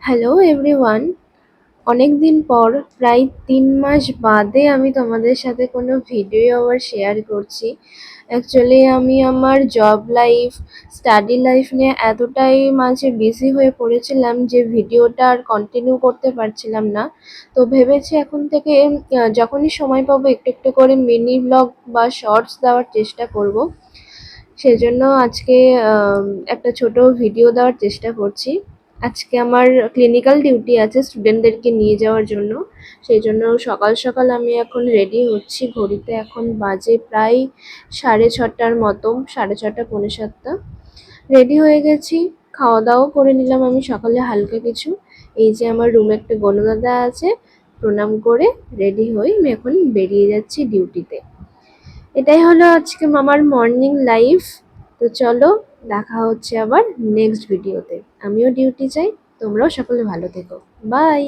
Hello everyone, অনেক দিন পর প্রায় ৩ মাস বাদে আমি তোমাদের সাথে কোনো ভিডিও আবার শেয়ার করছি। অ্যাকচুয়ালি আমি আমার জব লাইফ, স্টাডি লাইফ নিয়ে এতটাই মাঝে বিজি হয়ে পড়েছিলাম যে ভিডিওটা আর কন্টিনিউ করতে পারছিলাম না। তো ভেবেছি এখন থেকে যখনই সময় পাবো একটু একটু করে মিনি ব্লগ বা শর্টস দেওয়ার চেষ্টা করব। সেজন্য আজকে একটা ছোট ভিডিও দেওয়ার চেষ্টা করছি। আজকে আমার ক্লিনিক্যাল ডিউটি আছে স্টুডেন্টদেরকে নিয়ে যাওয়ার জন্য। সেই জন্য সকাল সকাল আমি এখন রেডি হচ্ছি। ঘড়িতে এখন বাজে প্রায় 6:30টার মতো, 6:30 পৌনে 7টা। রেডি হয়ে গেছি, খাওয়া দাওয়াও করে নিলাম আমি সকালে হালকা কিছু। এই যে আমার রুমে একটা গণদাদা আছে, প্রণাম করে রেডি হয়ে আমি এখন বেরিয়ে যাচ্ছি ডিউটিতে। এটাই হলো আজকে আমার মর্নিং লাইফ। তো চলো, দেখা হচ্ছে আবার নেক্সট ভিডিওতে। আমিও ডিউটি চাই, তোমরাও সকলে ভালো থেকো। বাই।